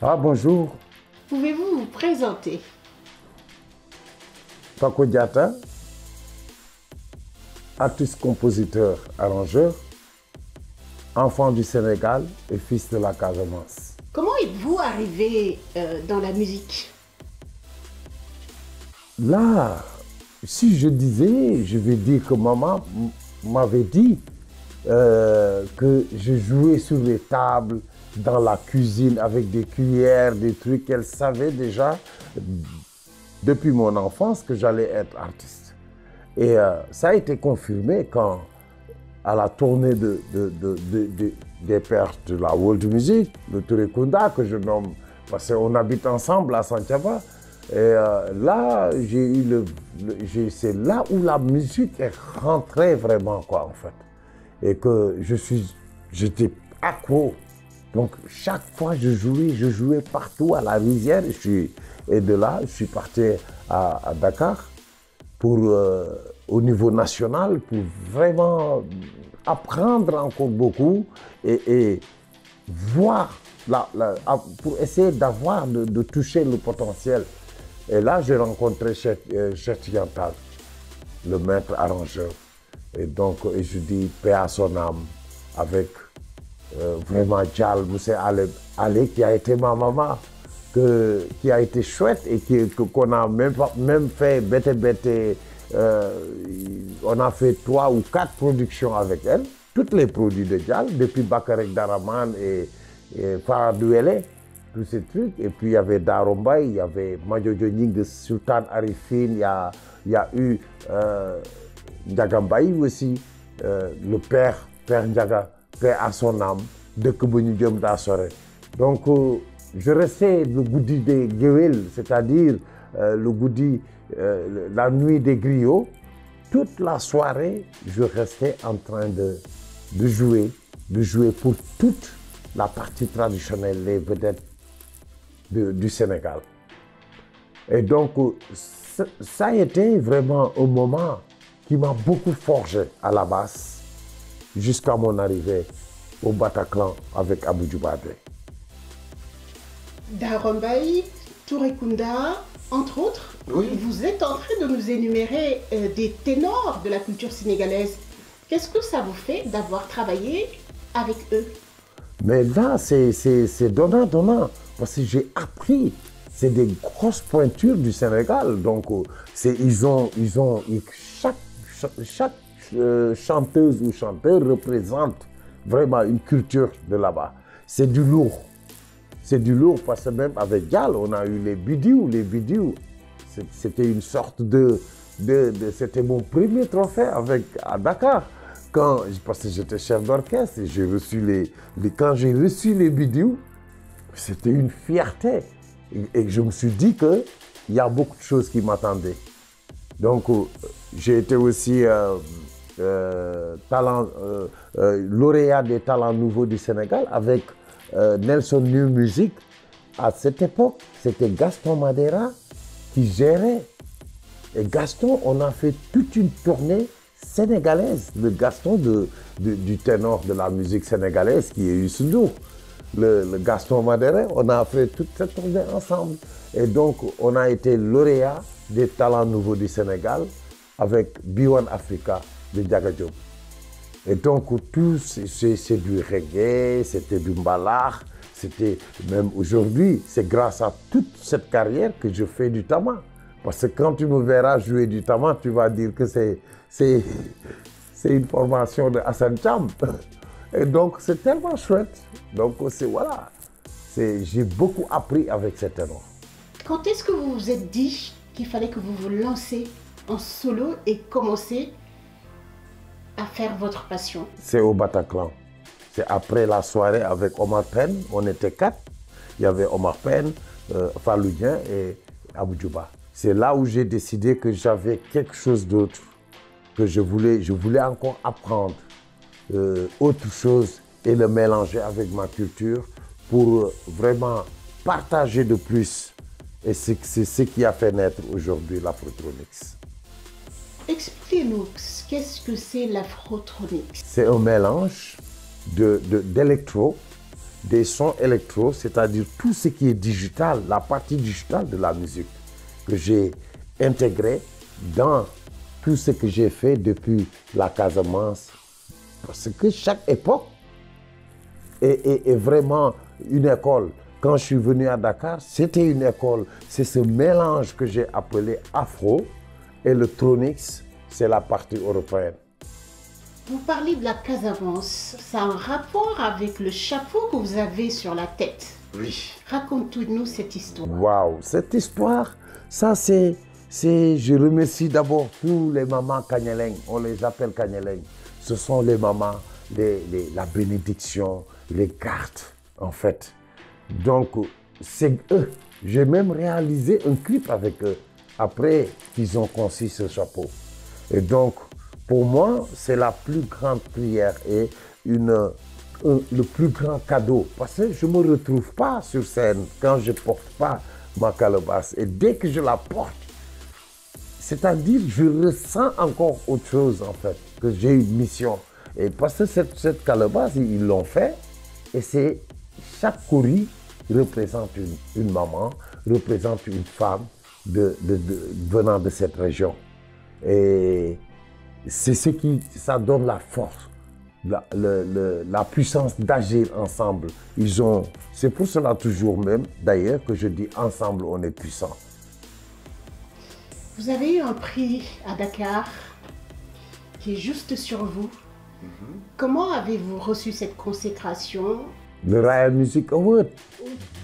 Ah, bonjour. Pouvez-vous vous présenter? Paco Diatta, artiste, compositeur, arrangeur, enfant du Sénégal et fils de la Casamance. Comment êtes-vous arrivé dans la musique? Là, si je disais, je vais dire que maman m'avait dit que je jouais sur les tables, dans la cuisine avec des cuillères, des trucs. Elle savait déjà depuis mon enfance que j'allais être artiste. Et ça a été confirmé quand, à la tournée des pères de la world music, le Touré Kunda, que je nomme, parce qu'on habite ensemble à Santiago. Et là, c'est là où la musique est rentrée vraiment, quoi, en fait. Et que j'étais accro. Donc, chaque fois, je jouais partout à la rizière. Et de là, je suis parti à Dakar au niveau national pour vraiment apprendre encore beaucoup et voir, pour essayer de toucher le potentiel. Et là, j'ai rencontré Cheikh Yantal, le maître arrangeur. Et donc, je dis paix à son âme, avec vraiment Djal Moussé Ale, qui a été ma maman, qui a été chouette et qu'on a même fait bête. On a fait 3 ou 4 productions avec elle, tous les produits de Djal, depuis Bakarek Daraman et Faradouele, tous ces trucs. Et puis il y avait Darombaï, il y avait Madjojo Ning, Sultan Arifin, il y a eu Ndiagambaï aussi, le père Ndiaga, paix à son âme, de Koubouni Diom d'Assore. Donc, je restais le goudi des Guéwel, c'est-à-dire le goudi, la nuit des griots. Toute la soirée, je restais en train de jouer pour toute la partie traditionnelle, les vedettes du Sénégal. Et donc, ça a été vraiment un moment qui m'a beaucoup forgé à la basse, jusqu'à mon arrivée au Bataclan avec Abou Djoubadé. Darombaï, Touré Kunda, entre autres, oui. Vous êtes en train de nous énumérer des ténors de la culture sénégalaise. Qu'est-ce que ça vous fait d'avoir travaillé avec eux? Mais là, c'est donnant, parce que j'ai appris. C'est des grosses pointures du Sénégal. Donc, chaque chanteuse ou chanteur représente vraiment une culture de là-bas. C'est du lourd. C'est du lourd parce que même avec Djal, on a eu les bidiou. C'était une sorte c'était mon premier trophée à Dakar. Parce que j'étais chef d'orchestre et quand j'ai reçu les bidiou, c'était une fierté. Et je me suis dit qu'il y a beaucoup de choses qui m'attendaient. Donc, j'ai été aussi lauréat des talents nouveaux du Sénégal avec Nelson New Music. À cette époque, c'était Gaston Madera qui gérait. Et Gaston, on a fait toute une tournée sénégalaise. Le Gaston du ténor de la musique sénégalaise qui est Youssou Ndour. Le Gaston Madera, on a fait toute cette tournée ensemble. Et donc, on a été lauréat des talents nouveaux du Sénégal avec B1 Africa de Ndiaga Diop. Et donc, tout, c'est du reggae, c'était du mbalakh, c'était même aujourd'hui, c'est grâce à toute cette carrière que je fais du tama. Parce que quand tu me verras jouer du tama, tu vas dire que c'est une formation de Hassan Cham. Et donc, c'est tellement chouette. Donc, voilà. J'ai beaucoup appris avec cet ténor. Quand est-ce que vous vous êtes dit qu'il fallait que vous vous lancez en solo et commencer à faire votre passion? C'est au Bataclan. C'est après la soirée avec Omar Pène. On était 4. Il y avait Omar Pène, Faloudien et Abou Djouba. C'est là où j'ai décidé que j'avais quelque chose d'autre, que je voulais encore apprendre autre chose et le mélanger avec ma culture pour vraiment partager de plus. Et c'est ce qui a fait naître aujourd'hui l'Afrotronics. Expliquez-nous, qu'est-ce que c'est l'Afrotronics? C'est un mélange d'électro des sons électro, c'est-à-dire tout ce qui est digital, la partie digitale de la musique que j'ai intégré dans tout ce que j'ai fait depuis la Casamance. Parce que chaque époque est vraiment une école. Quand je suis venu à Dakar, c'était une école. C'est ce mélange que j'ai appelé afro, et le Tronix, c'est la partie européenne. Vous parlez de la Casamance, ça a un rapport avec le chapeau que vous avez sur la tête. Oui. Raconte-nous cette histoire. Waouh, cette histoire, ça c'est, je remercie d'abord tous les mamans Kanyeleng, on les appelle Kanyeleng. Ce sont les mamans, la bénédiction, les gardes en fait. Donc c'est eux, j'ai même réalisé un clip avec eux après qu'ils ont conçu ce chapeau. Et donc, pour moi, c'est la plus grande prière et le plus grand cadeau. Parce que je ne me retrouve pas sur scène quand je ne porte pas ma calebasse. Et dès que je la porte, c'est-à-dire je ressens encore autre chose en fait, que j'ai une mission. Et parce que cette calebasse, ils l'ont fait. Et c'est chaque kori représente une maman, représente une femme venant de cette région. Et c'est ce qui, ça donne la force, la puissance d'agir ensemble. C'est pour cela toujours même, d'ailleurs, que je dis ensemble on est puissant. Vous avez eu un prix à Dakar qui est juste sur vous. Comment avez-vous reçu cette consécration? Le Raya Music Award.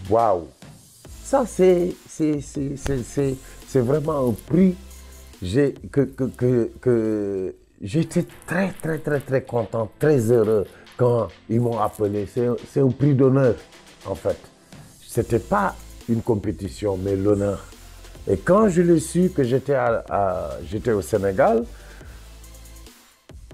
Waouh! Ça, c'est vraiment un prix que j'étais très content, très heureux quand ils m'ont appelé. C'est un prix d'honneur, en fait. Ce n'était pas une compétition, mais l'honneur. Et quand je l'ai su que j'étais au Sénégal,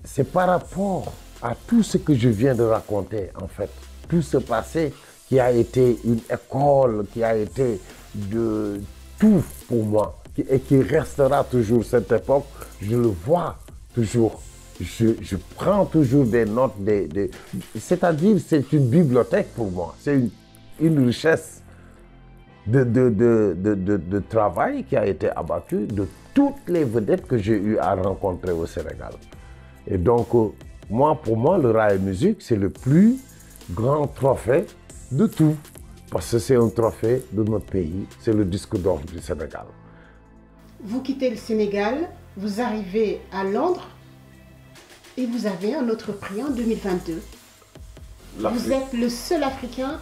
c'est par rapport à tout ce que je viens de raconter, en fait. Tout ce passé qui a été une école, qui a été de tout pour moi et qui restera toujours cette époque. Je le vois toujours. Je prends toujours des notes, c'est-à-dire c'est une bibliothèque pour moi. C'est une richesse de travail qui a été abattu de toutes les vedettes que j'ai eu à rencontrer au Sénégal. Et donc, pour moi, le Raya Music, c'est le plus grand trophée de tout. Parce que c'est un trophée de notre pays, c'est le disque d'or du Sénégal. Vous quittez le Sénégal, vous arrivez à Londres et vous avez un autre prix en 2022. Vous êtes le seul Africain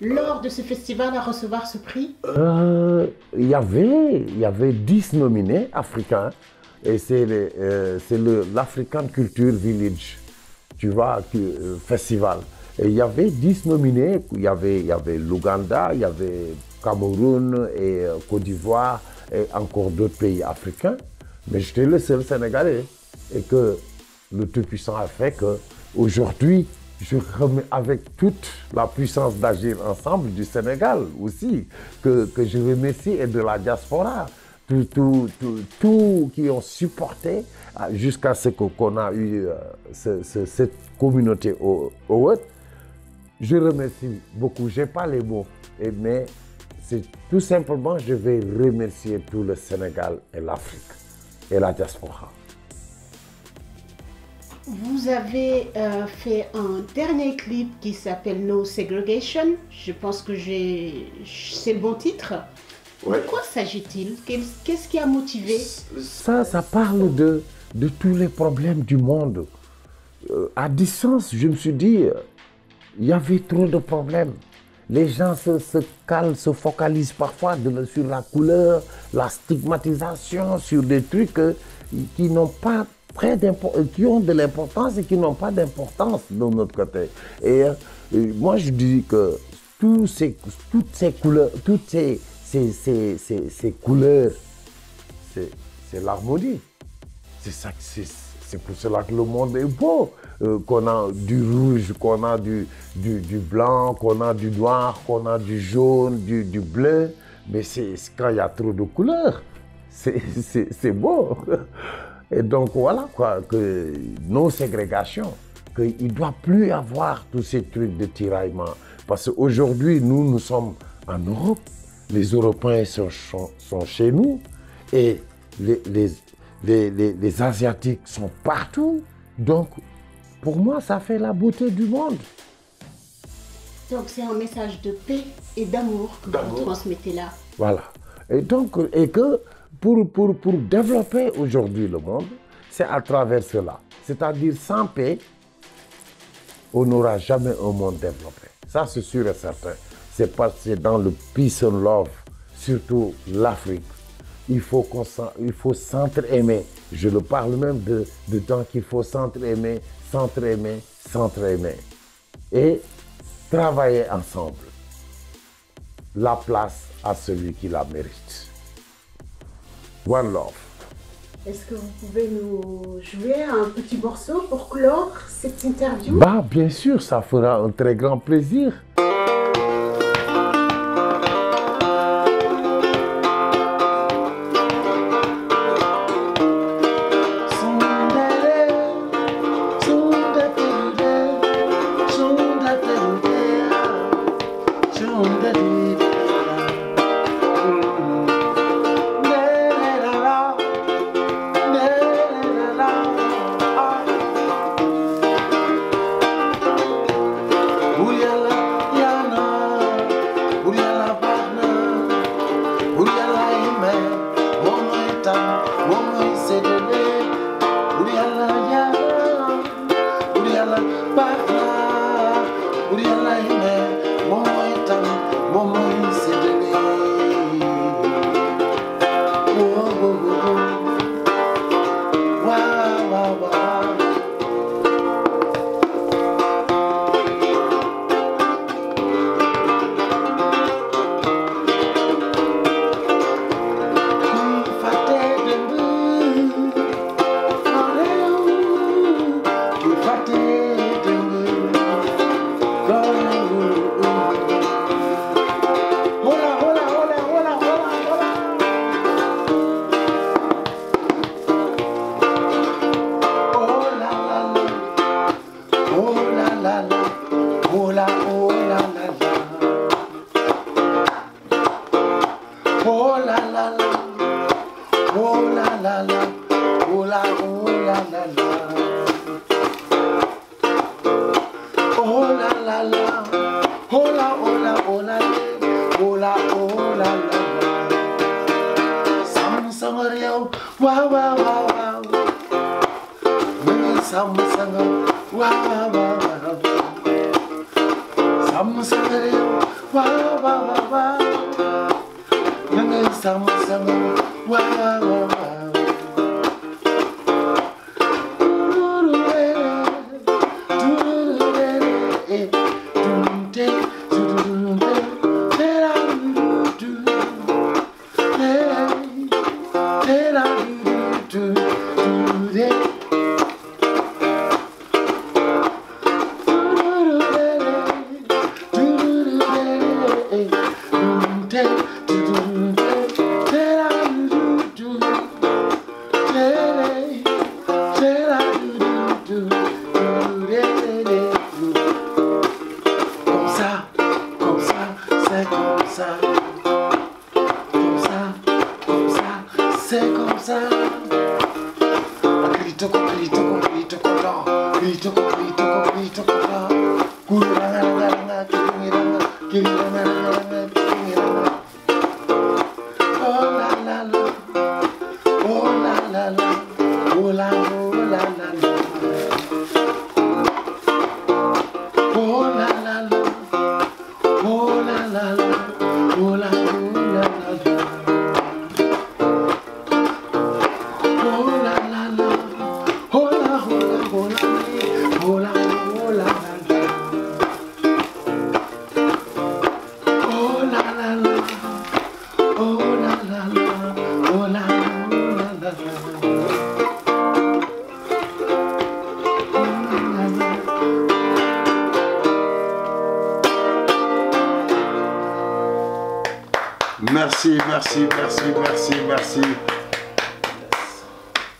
lors de ce festival à recevoir ce prix? Il y avait 10 nominés africains et c'est l'African Culture Village, tu vois, festival. Et il y avait 10 nominés, il y avait l'Ouganda, il y avait Cameroun et Côte d'Ivoire et encore d'autres pays africains. Mais j'étais le seul Sénégalais. Et que le Tout-Puissant a fait qu'aujourd'hui, je remets avec toute la puissance d'agir ensemble du Sénégal aussi, que je remercie et de la diaspora, tout qui ont supporté jusqu'à ce qu'on a eu cette communauté au Haut. Je remercie beaucoup, je n'ai pas les mots, mais c'est tout simplement, je vais remercier tout le Sénégal et l'Afrique et la diaspora. Vous avez fait un dernier clip qui s'appelle No Segregation. Je pense que c'est le bon titre. Ouais. De quoi s'agit-il? Qu'est-ce qui a motivé? Ça parle de tous les problèmes du monde. À distance, je me suis dit, il y avait trop de problèmes. Les gens se focalisent parfois sur la couleur, la stigmatisation, sur des trucs qui n'ont pas qui ont de l'importance et qui n'ont pas d'importance de notre côté. Et moi, je dis que toutes ces couleurs, ces couleurs, c'est l'harmonie. C'est pour cela que le monde est beau. Qu'on a du rouge, qu'on a du blanc, qu'on a du noir, qu'on a du jaune, du bleu. Mais quand il y a trop de couleurs, c'est beau. Et donc voilà quoi, que nos ségrégations, qu'il ne doit plus y avoir tous ces trucs de tiraillement. Parce qu'aujourd'hui, nous sommes en Europe, les Européens sont chez nous et les Asiatiques sont partout. Donc, pour moi, ça fait la beauté du monde. Donc, c'est un message de paix et d'amour que vous transmettez là. Voilà. Et donc, que pour développer aujourd'hui le monde, c'est à travers cela. C'est-à-dire, sans paix, on n'aura jamais un monde développé. Ça, c'est sûr et certain. C'est parce que dans le peace and love, surtout l'Afrique, il faut s'entre-aimer. Je le parle même de temps qu'il faut s'entre-aimer, s'entre-aimer, s'entre-aimer. Et travailler ensemble. La place à celui qui la mérite. One love. Est-ce que vous pouvez nous jouer un petit morceau pour clore cette interview? Bah, bien sûr, ça fera un très grand plaisir.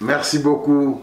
Merci beaucoup.